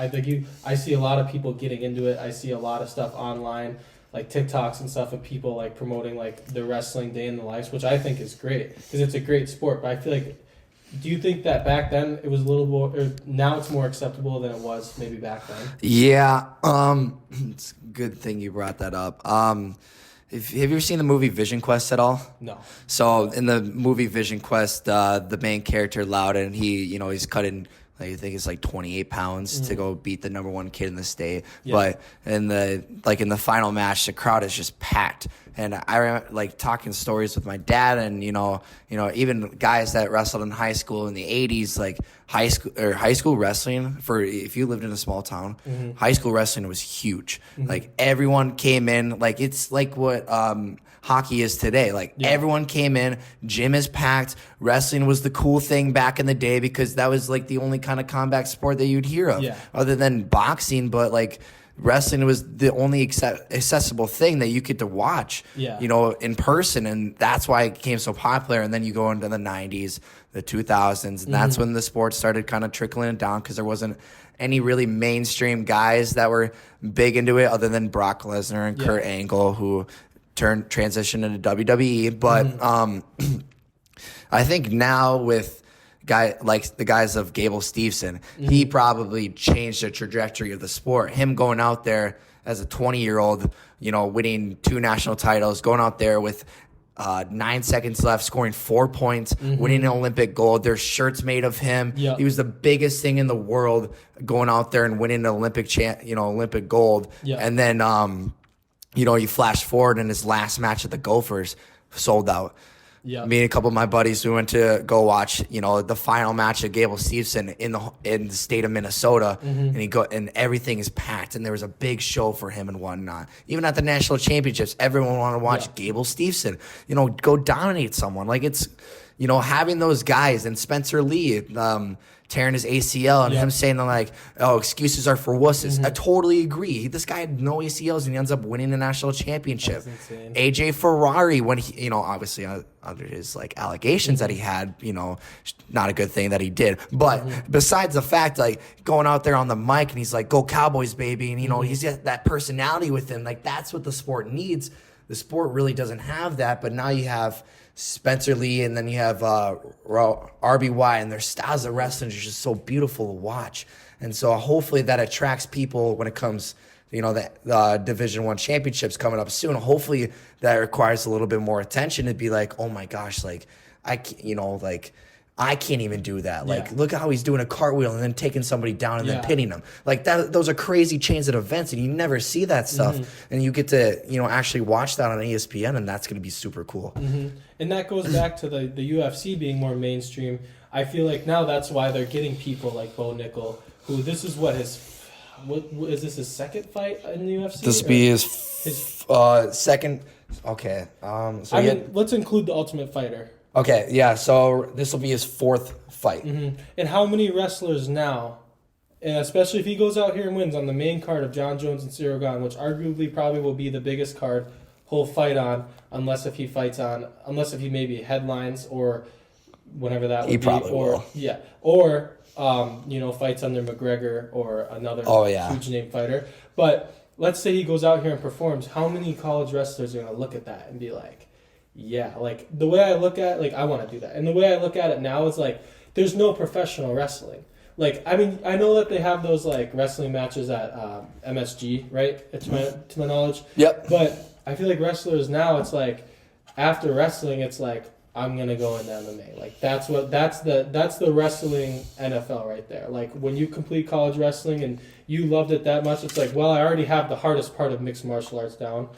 I see a lot of people getting into it. I see a lot of stuff online, like TikToks and stuff of people like promoting like their wrestling day in the lives, which I think is great because it's a great sport. But I feel like, do you think that back then it was a little more, or now it's more acceptable than it was maybe back then? Yeah, it's a good thing you brought that up. Have you ever seen the movie Vision Quest at all? No. So in the movie Vision Quest, the main character Loudon, he's cutting, I think it's like 28 pounds to go beat the number one kid in the state. Yeah. But in the final match, the crowd is just packed. And I remember like talking stories with my dad, and even guys that wrestled in high school in the 80s, like high school wrestling, for if you lived in a small town, high school wrestling was huge. Like everyone came in, like it's like what hockey is today. Like everyone came in, gym is packed. Wrestling was the cool thing back in the day because that was like the only kind of combat sport that you'd hear of, other than boxing. But like wrestling was the only accessible thing that you get to watch, in person. And that's why it became so popular. And then you go into the 90s, the 2000s, and that's when the sport started kind of trickling it down because there wasn't any really mainstream guys that were big into it other than Brock Lesnar and Kurt Angle, who transitioned into WWE. But I think now with the guys of Gable Steveson, he probably changed the trajectory of the sport. Him going out there as a 20-year-old, winning 2 national titles, going out there with 9 seconds left, scoring 4 points, winning an Olympic gold. There's shirts made of him. Yep. He was the biggest thing in the world, going out there and winning an Olympic gold. Yep. And then you flash forward, and his last match at the Gophers sold out. Yep. Me and a couple of my buddies, we went to go watch, the final match of Gable Steveson in the state of Minnesota, and everything is packed, and there was a big show for him and whatnot. Even at the national championships, everyone wanted to watch Gable Steveson, go dominate someone. Like it's having those guys and Spencer Lee tearing his ACL and him saying like, oh, excuses are for wusses. I totally agree. This guy had no ACLs and he ends up winning the national championship. AJ Ferrari, when he, obviously under his like allegations that he had, not a good thing that he did. But besides the fact, like going out there on the mic and he's like, go Cowboys, baby. And, he's got that personality with him. Like that's what the sport needs. The sport really doesn't have that. But now you have Spencer Lee, and then you have RBY, and their styles of wrestling is just so beautiful to watch. And so hopefully that attracts people when it comes, the Division I championships coming up soon. Hopefully that requires a little bit more attention to be like, oh my gosh, like I can't even do that. Like, look at how he's doing a cartwheel and then taking somebody down and then pinning them. Like that, those are crazy chains of events, and you never see that stuff. And you get to, actually watch that on ESPN, and that's going to be super cool. And that goes back to the UFC being more mainstream. I feel like now that's why they're getting people like Bo Nickel, who this is what is this his second fight in the UFC? This will be his second. Okay. Let's include the Ultimate Fighter. Okay, yeah, so this will be his fourth fight. And how many wrestlers now, and especially if he goes out here and wins on the main card of John Jones and Cyril Gane, which arguably probably will be the biggest card he'll fight on, unless if he maybe headlines or whenever that would be. He probably will. Yeah, or, fights under McGregor or another huge name fighter. But let's say he goes out here and performs, how many college wrestlers are going to look at that and be like, yeah, like the way I look at it, like I want to do that. And the way I look at it now is like there's no professional wrestling. Like, I mean, I know that they have those like wrestling matches at MSG, right? To my knowledge. Yep. But I feel like wrestlers now, it's like after wrestling, it's like I'm gonna go into MMA. Like that's the wrestling NFL right there. Like when you complete college wrestling and you loved it that much, it's like, well, I already have the hardest part of mixed martial arts down.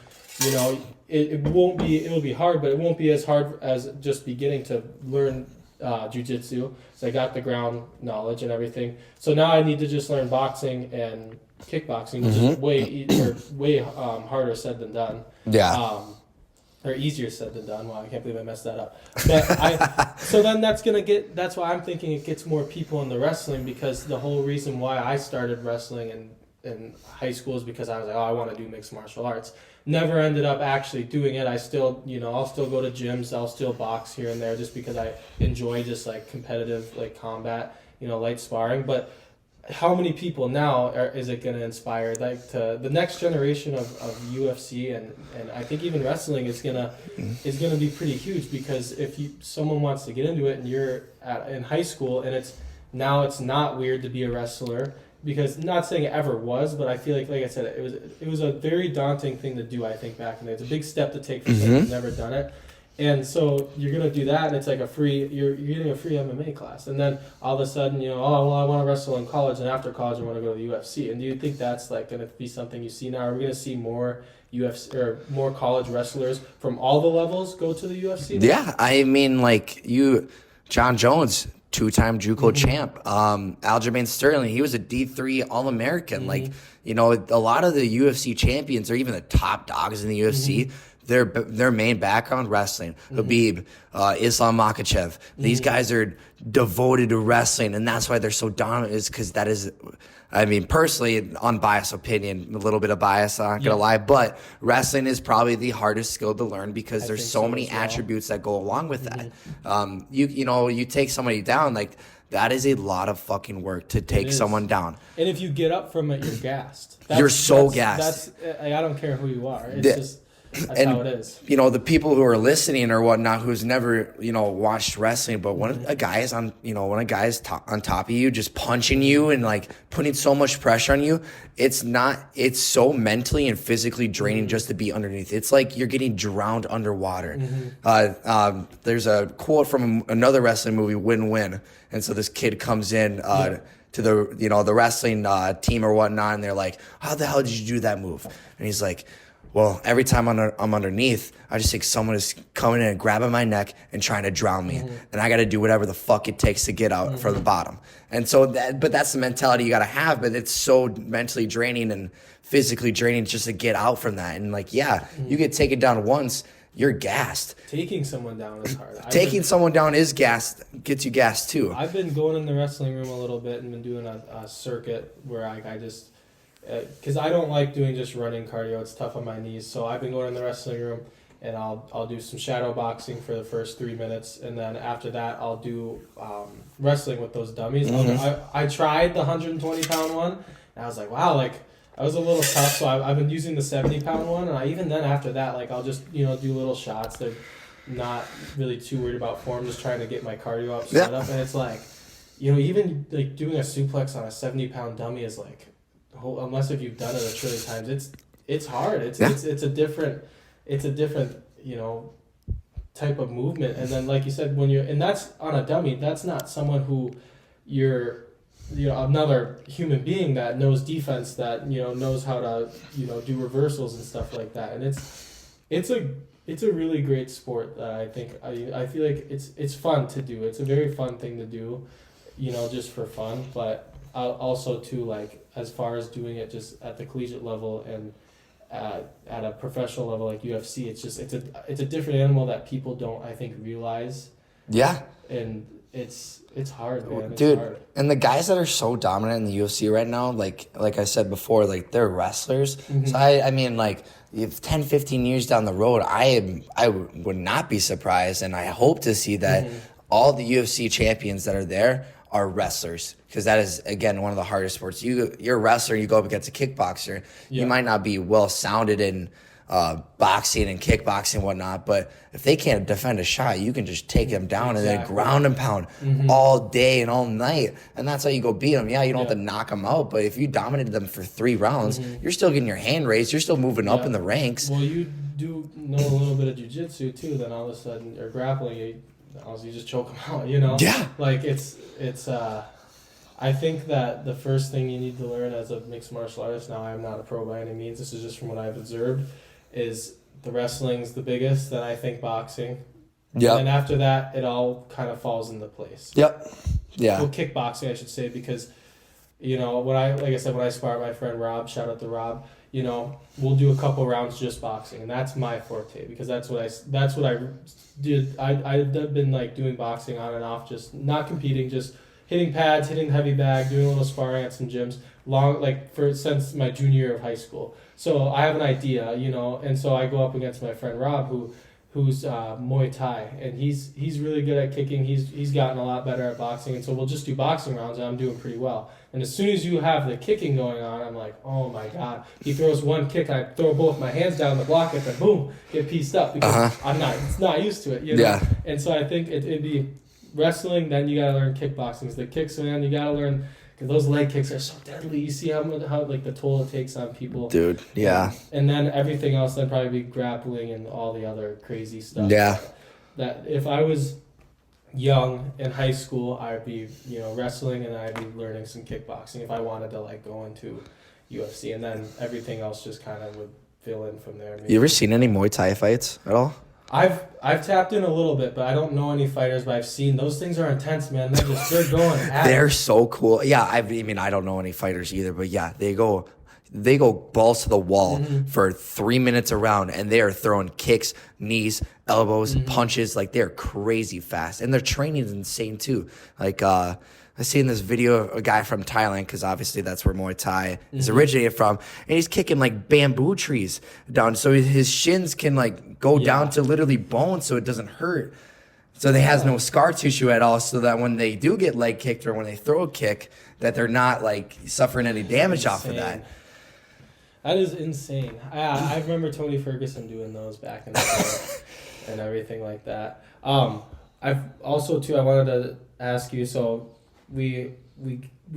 It'll be hard, but it won't be as hard as just beginning to learn jiu-jitsu. So I got the ground knowledge and everything. So now I need to just learn boxing and kickboxing, which is way harder said than done. Yeah. Or easier said than done. Wow, I can't believe I messed that up. But so then that's why I'm thinking it gets more people in the wrestling, because the whole reason why I started wrestling in high school is because I was like, I want to do mixed martial arts. Never ended up actually doing it. I still, I'll still go to gyms. I'll still box here and there just because I enjoy just like competitive like combat, light sparring. But how many people now is it going to inspire like to the next generation of UFC and I think even wrestling is gonna be pretty huge, because if someone wants to get into it and you're in high school and it's not weird to be a wrestler. Because not saying it ever was, but I feel like I said, it was a very daunting thing to do, I think, back in the day. It's a big step to take for someone who's never done it. And so you're going to do that, and it's like you're getting a free MMA class. And then all of a sudden, I want to wrestle in college, and after college I want to go to the UFC. And do you think that's like going to be something you see now? Are we going to see more UFC or more college wrestlers from all the levels go to the UFC? Yeah, I mean, John Jones, two-time JUCO champ. Aljamain Sterling, he was a D3 All-American. A lot of the UFC champions, or even the top dogs in the UFC, their main background wrestling. Khabib, Islam Makhachev. These guys are devoted to wrestling, and that's why they're so dominant, is because that is... I mean, personally, unbiased opinion, a little bit of bias, I'm not going to lie, but wrestling is probably the hardest skill to learn because there's so many attributes that go along with that. You take somebody down, like, that is a lot of fucking work to take someone down. And if you get up from it, you're gassed. You're so gassed. I don't care who you are. It's that's how it is. The people who are listening or whatnot, who's never, watched wrestling, but when a guy is on top of you, just punching you and like putting so much pressure on you, it's so mentally and physically draining just to be underneath. It's like you're getting drowned underwater. There's a quote from another wrestling movie, Win-Win. And so this kid comes in, to the wrestling team or whatnot, and they're like, how the hell did you do that move? And he's like, well, every time I'm underneath, I just think someone is coming in and grabbing my neck and trying to drown me. And I got to do whatever the fuck it takes to get out from the bottom. And so that's the mentality you got to have, but it's so mentally draining and physically draining just to get out from that. And you get taken down once, you're gassed. Taking someone down is hard. Taking someone down is gassed, gets you gassed too. I've been going in the wrestling room a little bit and been doing a circuit where I just, because I don't like doing just running cardio. It's tough on my knees. So I've been going in the wrestling room and I'll do some shadow boxing for the first 3 minutes. And then after that, I'll do wrestling with those dummies. I tried the 120-pound one and I was like, wow, like, that was a little tough, so I've been using the 70-pound one, and even then after that, like, I'll just, do little shots. They're not really too worried about form, just trying to get my cardio up, set up, and it's like, even, like, doing a suplex on a 70-pound dummy is, like, unless if you've done it a trillion times, it's hard. It's a different, type of movement, and then, like you said, and that's on a dummy, that's not someone who you're, another human being that knows defense, that knows how to do reversals and stuff like that, and it's a really great sport that I think I feel like it's fun to do. It's a very fun thing to do, just for fun, but also too, like, as far as doing it just at the collegiate level and at a professional level like UFC, it's a different animal that people don't, I think, realize. Yeah. And it's hard, man. It's dude, hard. And the guys that are so dominant in the UFC right now, like I said before, like, they're wrestlers. Mm-hmm. So I mean, like, if 10, 15 years down the road, I would not be surprised, and I hope to see that all the UFC champions that are there are wrestlers, because that is, again, one of the hardest sports. You're a wrestler, you go up against a kickboxer. Yeah. You might not be well sounded in boxing and kickboxing and whatnot, but if they can't defend a shot, you can just take them down and then ground and pound all day and all night, and that's how you go beat them. Yeah, you don't have to knock them out, but if you dominated them for 3 rounds, you're still getting your hand raised, you're still moving up in the ranks. Well, you do know a little bit of jiu-jitsu too, then all of a sudden you're grappling, you just choke them out, Yeah. Like, it's I think that the first thing you need to learn as a mixed martial artist, now I'm not a pro by any means, this is just from what I've observed, is the wrestling's the biggest, then I think boxing. Yeah. And then after that, it all kind of falls into place. Yep. Yeah. Well, kickboxing, I should say, because, when I spar my friend Rob, shout out to Rob, we'll do a couple rounds just boxing, and that's my forte, because that's what I did. I've been, like, doing boxing on and off, just not competing, just hitting pads, hitting heavy bag, doing a little sparring at some gyms, since my junior year of high school. So I have an idea, and so I go up against my friend Rob, who's Muay Thai, and he's really good at kicking. He's gotten a lot better at boxing, and so we'll just do boxing rounds, and I'm doing pretty well. And as soon as you have the kicking going on, I'm like, oh my god! He throws one kick, I throw both my hands down the block, and then boom, get pieced up, because I'm not used to it, Yeah. And so I think it'd be wrestling, then you gotta learn kickboxing. Because the kicks, man, you gotta learn. Because those leg kicks are so deadly. You see how like the toll it takes on people. Dude, yeah. And then everything else, then probably be grappling and all the other crazy stuff. Yeah. That if I was young in high school, I'd be wrestling, and I'd be learning some kickboxing if I wanted to, like, go into UFC, and then everything else just kind of would fill in from there. Maybe. You ever seen any Muay Thai fights at all? I've tapped in a little bit, but I don't know any fighters, but I've seen those things are intense, man. They're going at it. They're so cool. Yeah, I mean, I don't know any fighters either, but yeah, they go balls to the wall for 3 minutes around, and they are throwing kicks, knees, elbows, punches. Like, they're crazy fast, and their training is insane too. Like, I seen this video of a guy from Thailand, because obviously that's where Muay Thai is originated from, and he's kicking, like, bamboo trees down, so his shins can, like, go down to literally bone, so it doesn't hurt. So they has no scar tissue at all, so that when they do get leg kicked or when they throw a kick, that they're not, like, suffering any damage off of that. That is insane. I remember Tony Ferguson doing those back in the day and everything like that. I've also too, I wanted to ask you, so we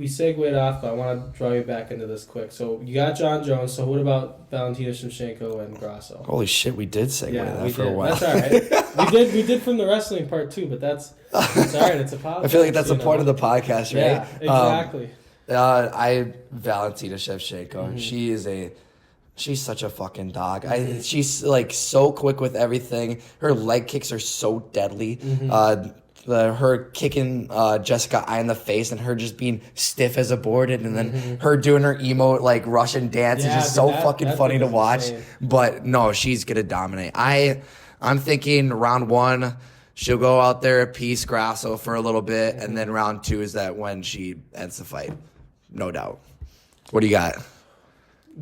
segued off, but I want to draw you back into this quick. So you got John Jones. So what about Valentina Shevchenko and Grasso? Holy shit, we did segue that for a while. That's all right. We did from the wrestling part too, but that's all right. It's a podcast. I feel like that's the point of the podcast, right? Yeah, exactly. Valentina Shevchenko. She's such a fucking dog. She's, like, so quick with everything. Her leg kicks are so deadly. her kicking Jessica I in the face and her just being stiff as a board, and then her doing her emo like Russian dance is just so fucking funny to watch. Insane. But no, she's gonna dominate. I'm thinking round 1, she'll go out there, piece Grasso for a little bit, and then round 2 is that when she ends the fight. No doubt. What do you got?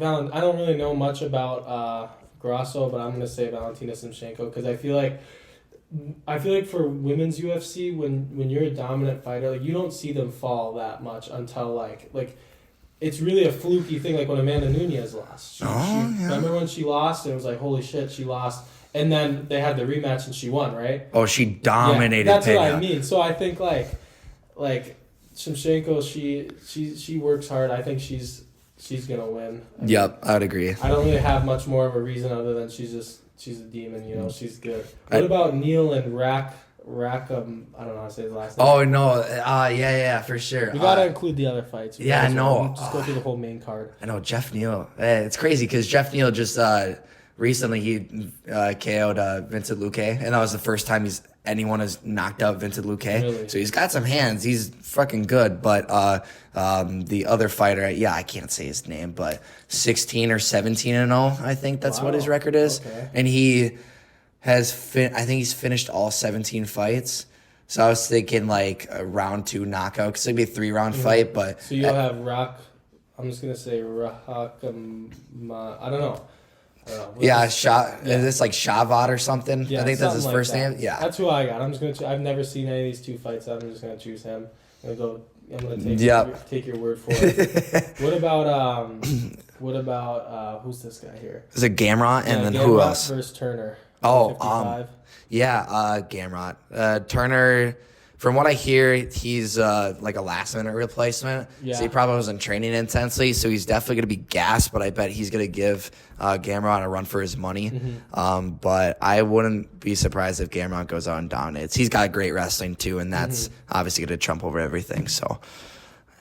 I don't really know much about Grasso, but I'm gonna say Valentina Shevchenko because I feel like for women's UFC, when you're a dominant fighter, like you don't see them fall that much until like it's really a fluky thing. Like when Amanda Nunes lost. Remember when she lost and it was like, holy shit, she lost. And then they had the rematch and she won, right? Oh, she dominated. Yeah, that's Pena. What I mean. So I think like Shevchenko, she works hard. I think she's gonna win. I would agree. I don't really have much more of a reason other than she's a demon. You know, she's good. What about Neil and Rackham? I don't know how to say his last name. Oh no, yeah, for sure. We gotta include the other fights. Just go through the whole main card. I know Jeff Neal. It's crazy because Jeff Neal just recently he KO'd Vincent Luque, and that was the first time anyone has knocked out Vincent Luque. Really? So he's got some hands. He's fucking good. But the other fighter, I can't say his name, but 16 or 17-0, I think that's what his record is. Okay. And he has I think he's finished all 17 fights. So I was thinking like a round 2 knockout because it'd be a 3-round fight. But so you'll have I'm just gonna say Rahakam. I don't know. Yeah, is this like Shavad or something? Yeah, I think that's his first name. Yeah, that's who I got. I'm just gonna. I've never seen any of these 2 fights. So I'm just gonna choose him. I'm gonna take your word for it. What about who's this guy here? Is it Gamrot and then who else? Versus Turner. Gamrot. Turner. From what I hear, he's like a last-minute replacement. Yeah. So he probably wasn't training intensely, so he's definitely going to be gassed, but I bet he's going to give Gamrot a run for his money. Mm-hmm. But I wouldn't be surprised if Gamrot goes out and dominates. He's got great wrestling, too, and that's obviously going to trump over everything. So,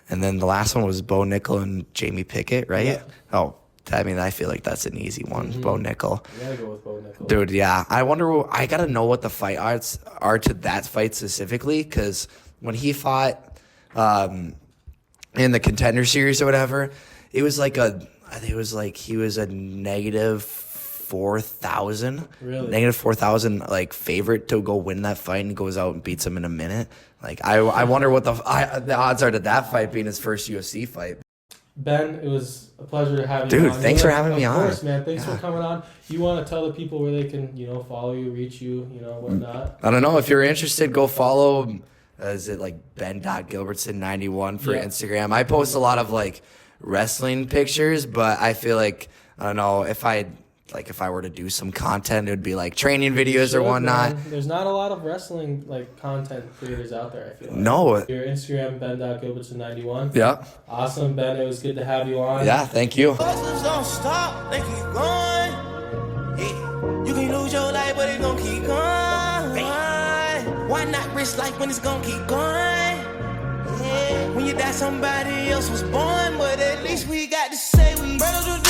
and then the last one was Bo Nickel and Jamie Pickett, right? Yeah. Oh, I feel like that's an easy one. Bo Nickel. You gotta go with Bo Nickel. Dude, yeah. I gotta know what the fight odds are to that fight specifically, because when he fought in the Contender Series or whatever, it was like he was a negative 4,000. Really? Negative 4,000 like favorite to go win that fight, and goes out and beats him in a minute. Like I wonder what the odds are to that fight being his first UFC fight. Ben, it was a pleasure to have you on. Dude, thanks for having me on. Of course, man. Thanks for coming on. You want to tell the people where they can, follow you, reach you, whatnot? I don't know. If you're interested, go follow. Is it like Ben.Gilbertson91 for Instagram? I post a lot of like wrestling pictures, but I feel like, I don't know, if I were to do some content, it would be like training videos or whatnot. Man. There's not a lot of wrestling like content creators out there, I feel like. No. Your Instagram, Ben.Gilbertson91. Yeah. Awesome, Ben. It was good to have you on. Yeah, thank you. Don't stop, they keep going. Yeah. You can lose your life, but it's gonna keep going. Why not risk life when it's gonna keep going? Yeah. When you die, somebody else was born, but at least we got to say we brothers.